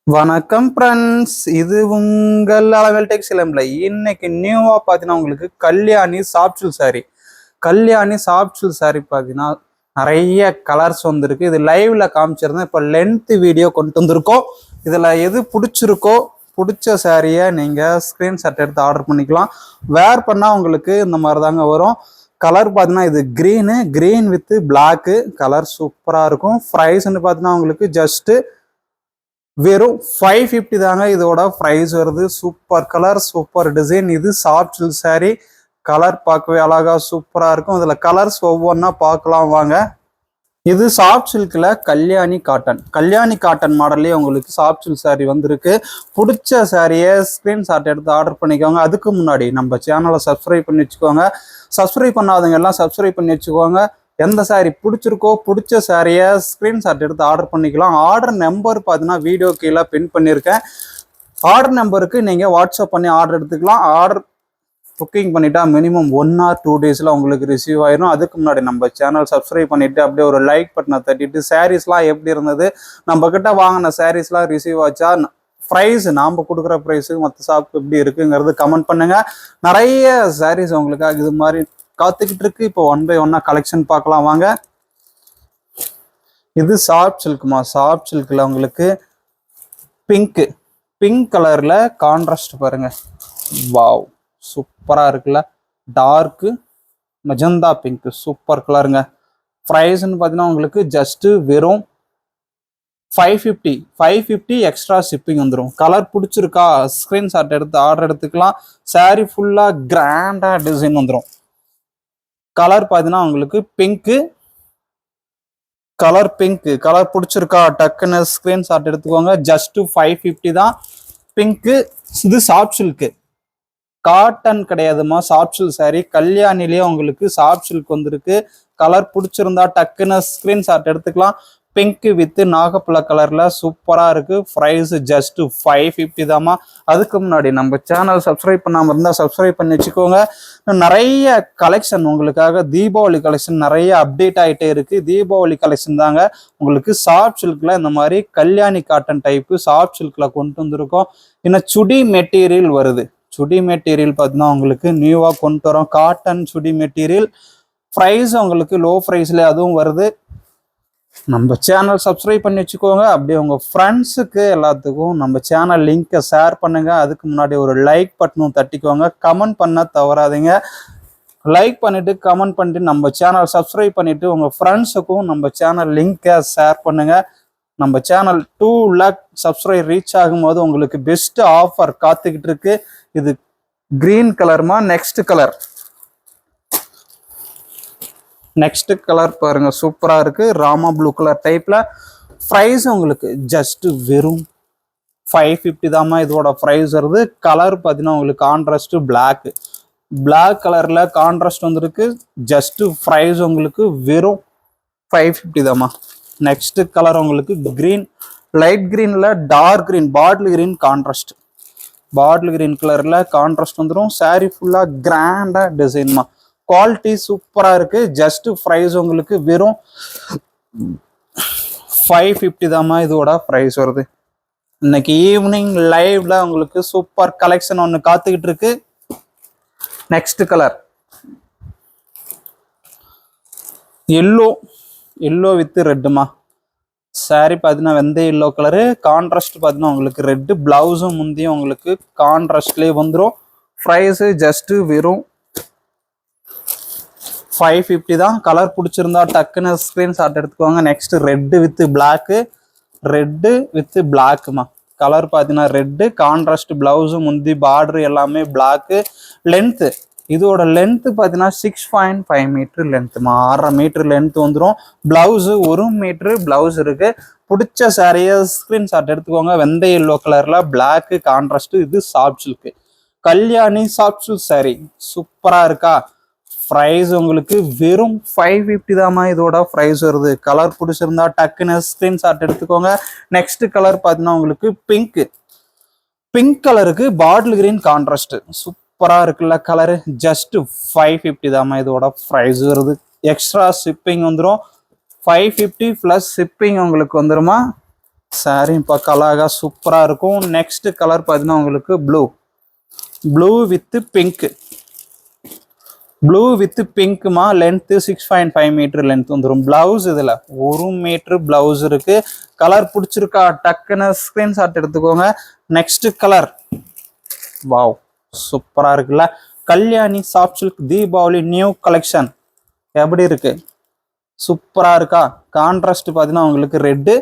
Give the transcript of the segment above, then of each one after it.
வணக்கம் ஃப்ரெண்ட்ஸ், இது உங்கள் அளவல் டெக்ஸ்டைல்ல. இன்னைக்கு நியூவா பார்த்தீங்கன்னா உங்களுக்கு கல்யாணி சாப்ட் சாரி பார்த்தீங்கன்னா நிறைய கலர்ஸ் வந்திருக்கு. இது லைவ்ல காமிச்சிருந்தேன். இப்போ லென்த் வீடியோ கொண்டு வந்திருக்கோம். இதில் எது பிடிச்சிருக்கோ பிடிச்ச சாரியை நீங்கள் ஸ்க்ரீன்ஷாட் எடுத்து ஆர்டர் பண்ணிக்கலாம். வேர் பண்ணால் உங்களுக்கு இந்த மாதிரி தாங்க வரும். கலர் பார்த்தீங்கன்னா இது க்ரீன் வித் பிளாக்கு கலர் சூப்பராக இருக்கும். ப்ரைஸ்ன்னு பார்த்தீங்கன்னா உங்களுக்கு ஜஸ்ட்டு வெறும் 550 தாங்க இதோட ப்ரைஸ் வருது. Super colour, super design. இது சாஃப்ட் சில்க் சாரி. கலர் பார்க்கவே அழகா சூப்பரா இருக்கும். இதுல கலர்ஸ் ஒவ்வொன்றா பார்க்கலாம் வாங்க. இது சாஃப்ட் சில்க்ல கல்யாணி காட்டன் மாடல்லே உங்களுக்கு சாஃப்ட் சில்க் சாரி வந்திருக்கு. பிடிச்ச சாரியை ஸ்கிரீன்ஷாட் எடுத்து ஆர்டர் பண்ணிக்கோங்க. அதுக்கு முன்னாடி நம்ம சேனலை சப்ஸ்கிரைப் பண்ணி வச்சுக்கோங்க. சப்ஸ்கிரைப் பண்ணாதவங்க எல்லாம் சப்ஸ்கிரைப் பண்ணி வச்சுக்கோங்க. எந்த சாரி பிடிச்சிருக்கோ பிடிச்ச சாரியை ஸ்க்ரீன்ஷாட் எடுத்து ஆர்டர் பண்ணிக்கலாம். ஆர்டர் நம்பர் பார்த்தீங்கன்னா வீடியோ கீழே பின் பண்ணியிருக்கேன். ஆர்டர் நம்பருக்கு நீங்கள் வாட்ஸ்அப் பண்ணி ஆர்டர் எடுத்துக்கலாம். ஆர்டர் புக்கிங் பண்ணிட்டா மினிமம் 1 or 2 டேஸில் உங்களுக்கு ரிசீவ் ஆயிரும். அதுக்கு முன்னாடி நம்ம சேனல் சப்ஸ்கிரைப் பண்ணிவிட்டு அப்படியே ஒரு லைக் பட்டனை தட்டிட்டு சாரீஸ்லாம் எப்படி இருந்தது, நம்ம கிட்ட வாங்கின சாரீஸ்லாம் ரிசீவ் ஆச்சா, ப்ரைஸ் நாம் கொடுக்குற ப்ரைஸு மற்ற ஷாப் எப்படி இருக்குங்கிறது கமெண்ட் பண்ணுங்கள். நிறைய சாரீஸ் உங்களுக்காக இது மாதிரி காத்துக்கிட்டு இருக்கு. இப்போ 1 by 1 கலெக்ஷன் பார்க்கலாம் வாங்க. இது சாஃப்ட் சில்க்ல உங்களுக்கு பிங்க் கலர்ல கான்ட்ராஸ்ட் பாருங்க. வாவ், சூப்பரா இருக்குல்ல. டார்க் மெஜந்தா பிங்க் சூப்பர் கலருங்க. ப்ரைஸ்ன்னு பார்த்தீங்கன்னா உங்களுக்கு ஜஸ்ட் வெறும் 550 எக்ஸ்ட்ரா ஷிப்பிங் வந்துடும். கலர் பிடிச்சிருக்கா ஸ்கிரீன்ஷாட் எடுத்து ஆர்டர் எடுத்துக்கலாம். சாரி ஃபுல்லா கிராண்டா டிசைன் வந்துடும். கலர் பார்த்தீங்கன்னா உங்களுக்கு கலர் பிடிச்சிருக்கா டக்குன்னு ஸ்கிரீன்ஷாட் எடுத்துக்கோங்க. ஜஸ்ட் 550 தான். பிங்க்கு. இது சாஃப்ட் சில்க்கு, காட்டன் கிடையாதுமா, சாஃப்ட் சில்க் சாரி. கல்யாணிலேயே உங்களுக்கு சாஃப்ட் சில்க் வந்திருக்கு. கலர் பிடிச்சிருந்தா டக்குன்னு ஸ்கிரீன்ஷாட் எடுத்துக்கலாம். பிங்க் வித் நாகப்பழ கலர்ல சூப்பரா இருக்கு. ப்ரைஸ் ஜஸ்ட் 550 தாமா. அதுக்கு முன்னாடி நம்ம சேனல் சப்ஸ்கிரைப் பண்ணாம இருந்தா சப்ஸ்கிரைப் பண்ணி வச்சுக்கோங்க. நிறைய கலெக்ஷன் உங்களுக்காக தீபாவளி கலெக்ஷன் நிறைய அப்டேட் ஆகிட்டே இருக்கு. தீபாவளி கலெக்ஷன் தாங்க உங்களுக்கு சாஃப்ட் சில்க்ல இந்த மாதிரி கல்யாணி காட்டன் டைப்பு சாஃப்ட் சில்க்ல கொண்டு வந்திருக்கோம். இன்னும் சுடி மெட்டீரியல் வருது. சுடி மெட்டீரியல் பார்த்தீங்கன்னா உங்களுக்கு நியூவாக கொண்டு வரோம். காட்டன் சுடி மெட்டீரியல். ப்ரைஸ் உங்களுக்கு லோ ப்ரைஸ்ல அதுவும் வருது. நம்ம சேனல் சப்ஸ்கிரைப் பண்ணி வச்சுக்கோங்க. அப்படியே உங்கள் ஃப்ரெண்ட்ஸுக்கு எல்லாத்துக்கும் நம்ம சேனல் லிங்க்கை ஷேர் பண்ணுங்கள். அதுக்கு முன்னாடி ஒரு லைக் பட்டனும் தட்டிக்கோங்க. கமெண்ட் பண்ண தவறாதீங்க. லைக் பண்ணிவிட்டு கமெண்ட் பண்ணிட்டு நம்ம சேனல் சப்ஸ்கிரைப் பண்ணிவிட்டு உங்கள் ஃப்ரெண்ட்ஸுக்கும் நம்ம சேனல் லிங்க்கை ஷேர் பண்ணுங்கள். நம்ம சேனல் 2 lakh சப்ஸ்கிரைப் ரீச் ஆகும்போது உங்களுக்கு பெஸ்ட் ஆஃபர் காத்துக்கிட்டு இருக்கு. இது கிரீன் கலர்மா. நெக்ஸ்ட் கலர் பாருங்க, சூப்பரா இருக்கு. ராமா ப்ளூ கலர் டைப்ல. ப்ரைஸ் உங்களுக்கு ஜஸ்ட் வெறும் 550 தாமா இதோட ப்ரைஸ் வருது. கலர் பார்த்தீங்கன்னா உங்களுக்கு கான்ட்ராஸ்ட் பிளாக் கலர்ல கான்ட்ராஸ்ட் வந்திருக்கு. ஜஸ்ட் ப்ரைஸ் உங்களுக்கு வெறும் 550 தாமா. நெக்ஸ்ட் கலர் உங்களுக்கு கிரீன், லைட் கிரீன்ல டார்க் கிரீன், பாட்டில் கிரீன் கலர்ல கான்ட்ராஸ்ட் வந்துடும். சாரி ஃபுல்லா கிராண்டா டிசைன்மா. குவாலிட்டி சூப்பரா இருக்கு. ஜஸ்ட் ப்ரைஸ் உங்களுக்கு வெறும் 550 தாமா இதோட ப்ரைஸ் வருது. இன்னைக்கு ஈவினிங் லைவ்ல உங்களுக்கு சூப்பர் கலெக்ஷன் ஒன்று காத்துக்கிட்டு இருக்கு. நெக்ஸ்ட் கலர் எல்லோ வித் ரெட்டுமா. சாரி பார்த்தீங்கன்னா வெந்தய எல்லோ கலரு. கான்ட்ராஸ்ட் பார்த்தீங்கன்னா உங்களுக்கு ரெட்டு. பிளவுஸும் முந்தியும் உங்களுக்கு கான்ட்ராஸ்ட்லேயே வந்துடும். ப்ரைஸு ஜஸ்ட்டு வெறும் 550 தான். கலர் பிடிச்சிருந்தா டக்குன்னு ஸ்க்ரீன்ஷாட் எடுத்துக்கோங்க. நெக்ஸ்ட் ரெட்டு வித் பிளாக்குமா. கலர் பார்த்தீங்கன்னா ரெட்டு, கான்ட்ராஸ்ட் பிளவுஸு முந்தி பார்டர் எல்லாமே பிளாக்கு. லென்த்து, இதோட லென்த்து பார்த்தீங்கன்னா 6.5 மீட்டர் லென்த்துமா. 1.5 மீட்டர் லென்த் வந்துடும். பிளவுஸு 1 மீட்டரு பிளவுஸ் இருக்கு. பிடிச்ச சாரியை ஸ்க்ரீன்ஷாட் எடுத்துக்கோங்க. வெந்தய எல்லோ கலர்ல பிளாக்கு கான்ட்ராஸ்ட். இது soft silk Kalyani soft silk sari சூப்பரா இருக்கா. ப்ரைஸ் உங்களுக்கு வெறும் 550 தாமா இதோட ப்ரைஸ் வருது. கலர் பிடிச்சிருந்தா டக்குன்னு ஸ்கிரீன்ஷாட் எடுத்துக்கோங்க. நெக்ஸ்ட் கலர் பார்த்தீங்கன்னா உங்களுக்கு பிங்க் கலருக்கு பாட்டில் கிரீன் கான்ட்ராஸ்ட் சூப்பரா இருக்குல்ல கலரு. ஜஸ்ட் 550 தாமா இதோட ப்ரைஸ் வருது. எக்ஸ்ட்ரா ஷிப்பிங் வந்துடும். 550 + ஷிப்பிங் உங்களுக்கு வந்துருமா. சாரி பார்க்க அழகா சூப்பரா இருக்கும். நெக்ஸ்ட் கலர் பார்த்தீங்கன்னா உங்களுக்கு blue with pink. Blue with பிங்க்மா லென்த்து 6.5 மீட்டர் லென்த் வந்துடும். பிளவுஸ் இதில் 1 மீட்டர் பிளவுஸ் இருக்கு. கலர் பிடிச்சிருக்கா டக்குன்னு ஸ்கிரீன்ஷாட் எடுத்துக்கோங்க. நெக்ஸ்ட் கலர் வாவ் சூப்பரா இருக்குல்ல. Kalyani soft silk Deepavali new collection எப்படி இருக்கு? சூப்பரா இருக்கா? கான்ட்ராஸ்ட் பார்த்தீங்கன்னா உங்களுக்கு ரெட்டு.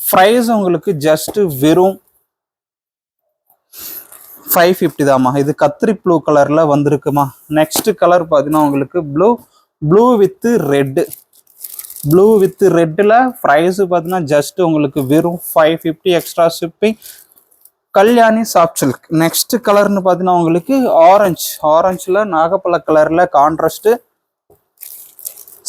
ப்ரைஸ் உங்களுக்கு ஜஸ்ட் வெறும் 550 தாம்மா. இது கத்திரி ப்ளூ கலர்ல வந்திருக்குமா. நெக்ஸ்ட் கலர் பார்த்தீங்கன்னா உங்களுக்கு ப்ளூ வித் ரெட்ல ப்ரைஸ் பார்த்தீங்கன்னா ஜஸ்ட் உங்களுக்கு வெறும் 550 extra shipping. Kalyani soft silk. Next கலர்னு பார்த்தீங்கன்னா உங்களுக்கு ஆரஞ்சில் நாகப்பழ கலர்ல கான்ட்ராஸ்ட்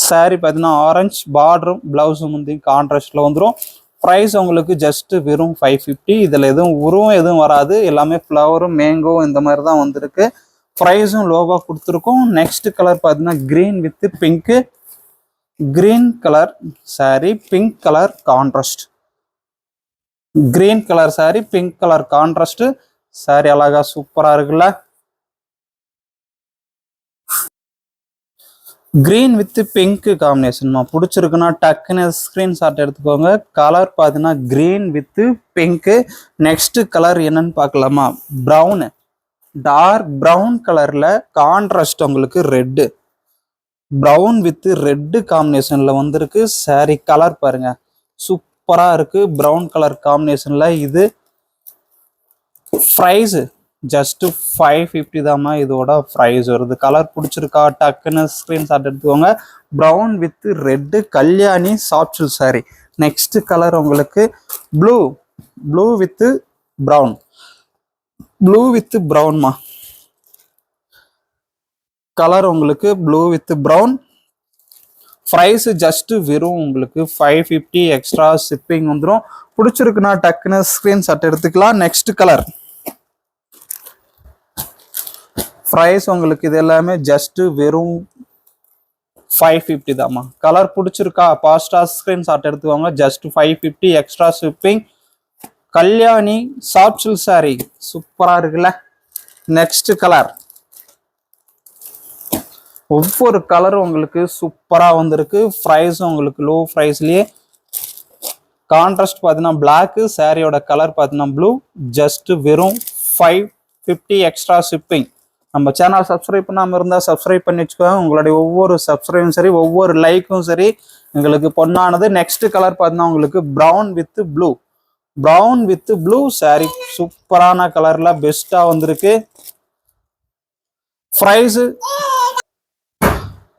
சாரி பார்த்தீங்கன்னா ஆரஞ்சு பார்டரும் பிளவுஸும் வந்து கான்ட்ராஸ்ட்ல வந்துடும். ப்ரைஸ் உங்களுக்கு ஜஸ்ட் வெறும் 550. இதில் எதுவும் வராது. எல்லாமே ஃப்ளவரும் மேங்கோ இந்த மாதிரி தான் வந்திருக்கு. ப்ரைஸும் லோவாக கொடுத்துருக்கோம். நெக்ஸ்ட் கலர் பார்த்தீங்கன்னா green with pink. Green colour sorry pink colour contrast. Green colour sorry pink colour contrast. Sorry அழகா சூப்பரா இருக்குல்ல. கிரீன் வித் பிங்க் காம்பினேஷன்மா பிடிச்சிருக்குன்னா டக்குன்னு ஸ்கிரீன்ஷாட் எடுத்துக்கோங்க. கலர் பார்த்தீங்கன்னா green with pink. Next colour என்னன்னு பார்க்கலாமா. ப்ரௌனு டார்க் ப்ரௌன் கலர்ல கான்ட்ராஸ்ட் உங்களுக்கு ரெட்டு. ப்ரௌன் வித் ரெட்டு காம்பினேஷன்ல வந்திருக்கு. சாரி கலர் பாருங்க சூப்பரா இருக்கு. ப்ரௌன் கலர் காம்பினேஷன்ல இது ப்ரைஸ் ஜஸ்ட் 550 தாம்மா இதோட ப்ரைஸ் வருது. கலர் பிடிச்சிருக்கா டக்குன்னு ஸ்கிரீன்ஷாட் எடுத்துக்கோங்க. Brown with red Kalyani soft silk sari. Next colour உங்களுக்கு ப்ளூ வித் ப்ரௌன்மா. கலர் உங்களுக்கு blue with brown. Price just வெறும் உங்களுக்கு 550 எக்ஸ்ட்ரா ஷிப்பிங் வந்துடும். பிடிச்சிருக்குன்னா டக்குன்னு ஸ்கிரீன்ஷாட் எடுத்துக்கலாம். நெக்ஸ்ட் கலர் ப்ரைஸ் உங்களுக்கு இது எல்லாமே ஜஸ்ட் வெறும் 550 தாம்மா. கலர் பிடிச்சிருக்கா பாஸ்டா ஸ்கிரீன்ஷாட் எடுத்துக்கோங்க. Just 550 extra shipping. Kalyani soft silk sari சூப்பரா இருக்குல்ல. நெக்ஸ்ட் கலர் ஒவ்வொரு கலரும் உங்களுக்கு சூப்பரா வந்திருக்கு. ப்ரைஸ் உங்களுக்கு லோ ப்ரைஸ்லயே. கான்ட்ராஸ்ட் பார்த்தீங்கன்னா பிளாக். சாரியோட கலர் பார்த்தீங்கன்னா ப்ளூ. ஜஸ்ட் வெறும் 550 எக்ஸ்ட்ரா ஷிப்பிங். நம்ம சேனல் சப்ஸ்கிரைப் பண்ணாமல் இருந்தால் சப்ஸ்கிரைப் பண்ணி வச்சுக்கோங்க. உங்களுடைய ஒவ்வொரு சப்ஸ்கிரைபும் சரி ஒவ்வொரு லைக்கும் சரி எங்களுக்கு பொண்ணானது. நெக்ஸ்ட் கலர் பார்த்தீங்கன்னா உங்களுக்கு ப்ரௌன் வித் ப்ளூ சாரி சூப்பரான கலர்ல பெஸ்டா வந்திருக்கு. ப்ரைஸ்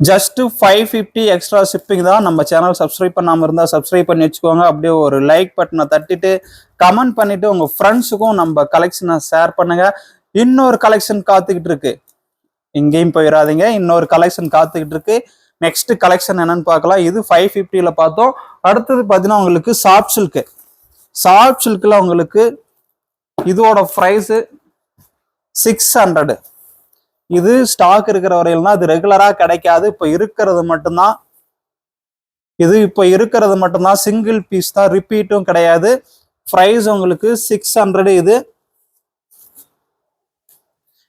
ஜஸ்ட் 550 எக்ஸ்ட்ரா ஷிப்பிங் தான். நம்ம சேனல் சப்ஸ்கிரைப் பண்ணாமல் இருந்தால் சப்ஸ்கிரைப் பண்ணி வச்சுக்கோங்க. அப்படியே ஒரு லைக் பட்டனை தட்டிட்டு கமெண்ட் பண்ணிட்டு உங்க ஃப்ரெண்ட்ஸுக்கும் நம்ம கலெக்ஷனை ஷேர் பண்ணுங்க. இன்னொரு கலெக்ஷன் காத்துக்கிட்டு இருக்கு. எங்கேயும் போயிடாதீங்க. இன்னொரு கலெக்ஷன் காத்துக்கிட்டு இருக்கு. நெக்ஸ்ட் கலெக்ஷன் என்னன்னு பார்க்கலாம். இது 550ல பார்த்தோம். அடுத்தது பார்த்தீங்கன்னா உங்களுக்கு சாஃப்ட் சில்க்ல உங்களுக்கு இதோட ப்ரைஸ் 600. இது ஸ்டாக் இருக்கிற வரையில்னா அது ரெகுலரா கிடைக்காது. இப்போ இருக்கிறது மட்டும்தான் சிங்கிள் பீஸ் தான். ரிப்பீட்டும் கிடையாது. ப்ரைஸ் உங்களுக்கு 600.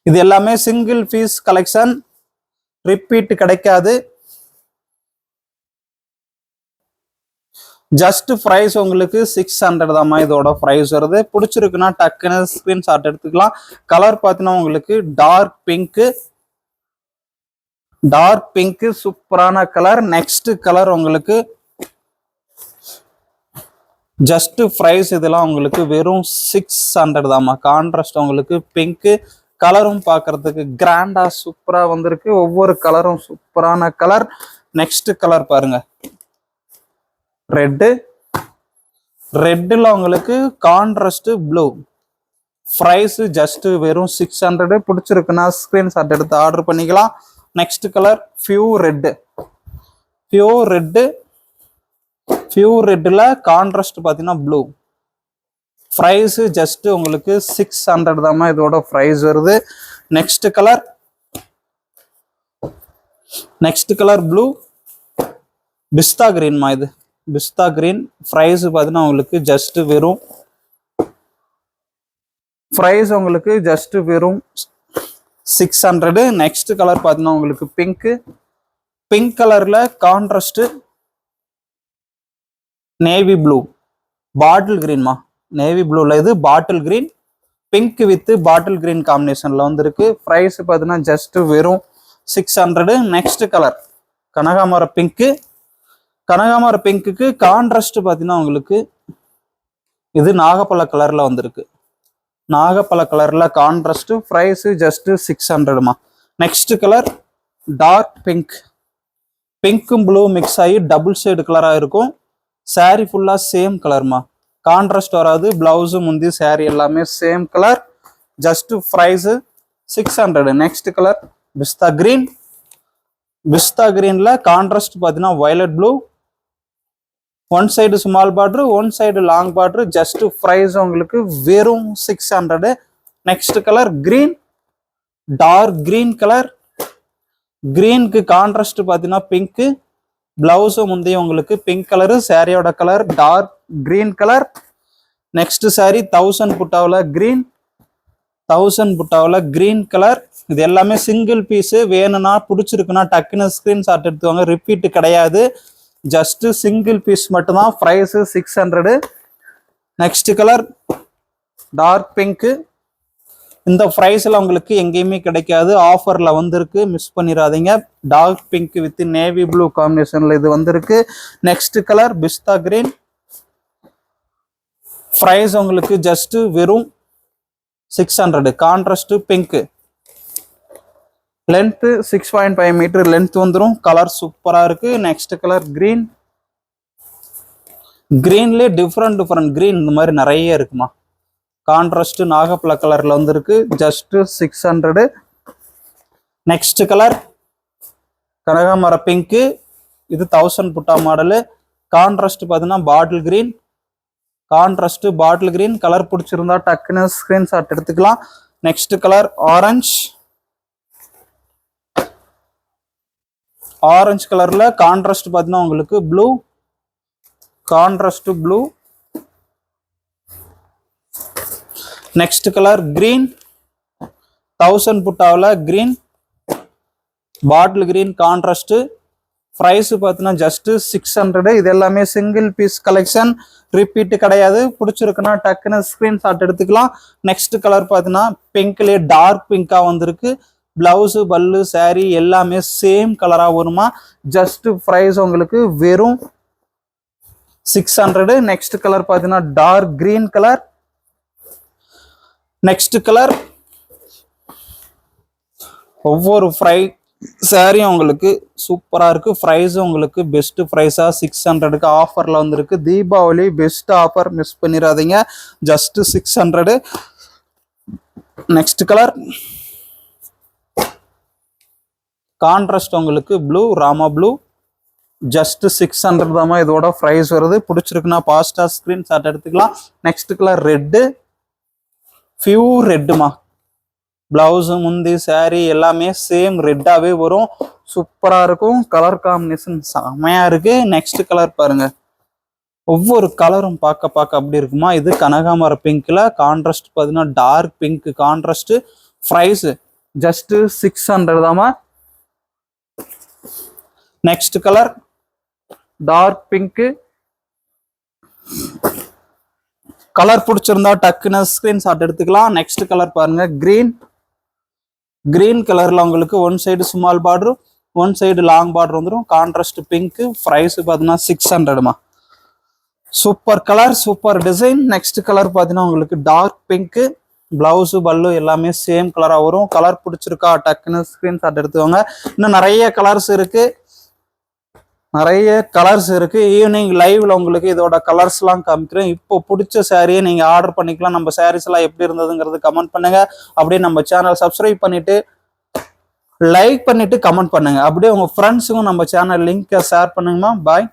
இது எல்லாமே சிங்கிள் பீஸ் கலெக்ஷன். ரிப்பீட் கிடைக்காது. ஜஸ்ட் ப்ரைஸ் உங்களுக்கு 600 தாம்மா இதோட ப்ரைஸ் வருது. பிடிச்சிருக்குன்னா டக்குன்னு ஸ்கிரீன்ஷாட் எடுத்துக்கலாம். கலர் பார்த்தீங்கன்னா உங்களுக்கு டார்க் பிங்க் சூப்பரான கலர். நெக்ஸ்ட் கலர் உங்களுக்கு ஜஸ்ட் ப்ரைஸ் இதெல்லாம் உங்களுக்கு வெறும் 600 தாம்மா. கான்ட்ராஸ்ட் உங்களுக்கு பிங்க். கலரும் பார்க்கறதுக்கு கிராண்டா சூப்பரா வந்திருக்கு. ஒவ்வொரு கலரும் சூப்பரான கலர். நெக்ஸ்ட் கலர் பாருங்க ரெட்டுல உங்களுக்கு கான்ட்ராஸ்ட் ப்ளூ. ப்ரைஸ் ஜஸ்ட் வெறும் 600. பிடிச்சிருக்குன்னா ஸ்கிரீன்ஷாட் எடுத்து ஆர்டர் பண்ணிக்கலாம். நெக்ஸ்ட் கலர் பியூர் ரெட்ல கான்ட்ராஸ்ட் பார்த்தீங்கன்னா ப்ளூ. ப்ரைஸ் ஜஸ்ட் உங்களுக்கு 600 தாம்மா இதோட ப்ரைஸ் வருது. நெக்ஸ்ட் கலர் ப்ளூ பிஸ்தா கிரீன்மா. இது பிஸ்தா கிரீன். ப்ரைஸ் பார்த்தீங்கன்னா உங்களுக்கு ஜஸ்ட் வெறும் ப்ரைஸ் உங்களுக்கு ஜஸ்ட் வெறும் 600. நெக்ஸ்ட் கலர் பார்த்தீங்கன்னா உங்களுக்கு பிங்க் கலர்ல கான்ட்ராஸ்ட் நேவி ப்ளூ பாட்டில் கிரீன்மா. நேவி ப்ளூல இது bottle green, pink with bottle green காம்பினேஷன்ல வந்துருக்கு. ப்ரைஸ் பார்த்தீங்கன்னா ஜஸ்ட் வெறும் 600. நெக்ஸ்ட் கலர் கனகாமர பிங்க்கு. கனகாமர பிங்க்குக்கு கான்ட்ராஸ்ட் பார்த்தீங்கன்னா உங்களுக்கு இது நாகப்பழ கலர்ல வந்திருக்கு. நாகப்பழ கலர்ல கான்ட்ராஸ்ட். ப்ரைஸ் ஜஸ்ட் 600மா. நெக்ஸ்ட் கலர் டார்க் பிங்க்கும் ப்ளூ மிக்ஸ் ஆகி டபுள் ஷேடு கலராக இருக்கும். சாரி ஃபுல்லா சேம் கலர்மா, கான்ட்ராஸ்ட் வராது. பிளவுஸு முந்தி சாரி எல்லாமே same colour. Just price 600. Next colour பிஸ்தா கிரீன்ல கான்ட்ராஸ்ட் பார்த்தீங்கன்னா violet blue. One side small border, one side long border. Just price உங்களுக்கு வெறும் 600. Next colour dark green colour. கிரீனுக்கு கான்ட்ராஸ்ட் பார்த்தீங்கன்னா பிங்க்கு. பிளவுஸும் முந்தைய உங்களுக்கு பிங்க் கலரு. சாரியோட colour dark green colour. Next sari 1000 புட்டாவில் கிரீன் கலர். இது எல்லாமே சிங்கிள் பீஸு. வேணும்னா பிடிச்சிருக்குன்னா டக்குன்னு ஸ்கிரீன்ஷாட் எடுத்துவாங்க. ரிப்பீட் கிடையாது, ஜஸ்ட் சிங்கிள் பீஸ் மட்டும்தான். Price 600. Next colour dark pink. இந்த ப்ரைஸ்ல உங்களுக்கு எங்கேயுமே கிடைக்காது, ஆஃபர்ல வந்திருக்கு, மிஸ் பண்ணிடாதீங்க. Dark pink with navy blue காம்பினேஷன்ல இது வந்திருக்கு. நெக்ஸ்ட் கலர் பிஸ்தா கிரீன். ப்ரைஸ் உங்களுக்கு ஜஸ்ட் வெறும் 600. Contrast pink. Length 6.5 metre length வந்துடும். கலர் சூப்பரா இருக்கு. நெக்ஸ்ட் கலர் கிரீன்லேயே டிஃப்ரெண்ட் கிரீன் இந்த மாதிரி நிறைய இருக்குமா. கான்ட்ராஸ்ட் நாகப்பழ கலர்ல வந்திருக்கு. ஜஸ்ட் 600. நெக்ஸ்ட் கலர் கனகாமர பிங்க்கு. இது 1000 புட்டா மாடலு. கான்ட்ராஸ்ட் பார்த்தீங்கன்னா பாட்டில் கிரீன். கலர் பிடிச்சிருந்தா டக்குன்னு ஸ்கிரீன்ஷாட் எடுத்துக்கலாம். நெக்ஸ்ட் கலர் ஆரஞ்சு கலர்ல கான்ட்ராஸ்ட் பார்த்தீங்கன்னா உங்களுக்கு ப்ளூ. Next colour green. 1000 புட்டாவில் green, bottle green contrast. Price பார்த்தீங்கன்னா ஜஸ்ட் 600. இது எல்லாமே சிங்கிள் பீஸ் கலெக்ஷன், ரிப்பீட் கிடையாது. பிடிச்சிருக்குன்னா டக்குன்னு ஸ்கிரீன்ஷாட் எடுத்துக்கலாம். நெக்ஸ்ட் கலர் பார்த்தீங்கன்னா பிங்க்லேயே டார்க் பிங்கா வந்திருக்கு. பிளவுஸு பல்லு சாரி எல்லாமே சேம் கலராக வருமா. ஜஸ்ட் ப்ரைஸ் உங்களுக்கு வெறும் 600. நெக்ஸ்ட் கலர் பார்த்தீங்கன்னா dark green colour. Next colour ஒவ்வொரு சாரியும் உங்களுக்கு சூப்பரா இருக்கு. ப்ரைஸ் உங்களுக்கு பெஸ்ட் ப்ரைஸா 600க்கு ஆஃபர்ல வந்திருக்கு. தீபாவளி பெஸ்ட் ஆஃபர், மிஸ் பண்ணிடாதீங்க. ஜஸ்ட் 600. நெக்ஸ்ட் கலர் கான்ட்ராஸ்ட் உங்களுக்கு ராமா ப்ளூ. ஜஸ்ட் 600 தாமா இதோட ப்ரைஸ் வருது. பிடிச்சிருக்குன்னா பாஸ்டா ஸ்கிரீன்ஷாட் எடுத்துக்கலாம். நெக்ஸ்ட் கலர் பியூர் ரெட்டுமா. பிளவுஸு முந்தி சாரி எல்லாமே சேம் ரெட்டாவே வரும். சூப்பரா இருக்கும். கலர் காம்பினேஷன் செமையா இருக்கு. நெக்ஸ்ட் கலர் பாருங்க, ஒவ்வொரு கலரும் பார்க்க அப்படி இருக்குமா. இது கனகாமர பிங்க்ல கான்ட்ராஸ்ட் பார்த்தீங்கன்னா dark pink contrast. Price just 600 தாமா. Next colour dark pink. Colour பிடிச்சிருந்தா டக்குன்னு ஸ்கிரீன்ஷாட் எடுத்துக்கலாம். நெக்ஸ்ட் கலர் பாருங்க கிரீன் கலர்ல உங்களுக்கு one side small border, one side long border வந்துடும். Contrast pink. ப்ரைஸ் பார்த்தீங்கன்னா 600மா. Super colour, super design. Next colour பார்த்தீங்கன்னா உங்களுக்கு டார்க் பிங்க். பிளவுஸு பல்லு எல்லாமே சேம் கலராக வரும். கலர் பிடிச்சிருக்கா டக்குன்னு ஸ்கிரீன்ஷாட் எடுத்துக்கோங்க. இன்னும் நிறைய கலர்ஸ் இருக்கு. ஈவினிங் லைவ்ல உங்களுக்கு இதோட கலர்ஸ் எல்லாம் காமிக்கிறேன். இப்போ பிடிச்ச சாரியை நீங்க ஆர்டர் பண்ணிக்கலாம். நம்ம சாரீஸ் எல்லாம் எப்படி இருந்ததுங்கிறது கமெண்ட் பண்ணுங்க. அப்படியே நம்ம சேனல் சப்ஸ்கிரைப் பண்ணிட்டு லைக் பண்ணிட்டு கமெண்ட் பண்ணுங்க. அப்படியே உங்க ஃப்ரெண்ட்ஸுக்கும் நம்ம சேனல் லிங்க் ஷேர் பண்ணுங்கம்மா. பாய்.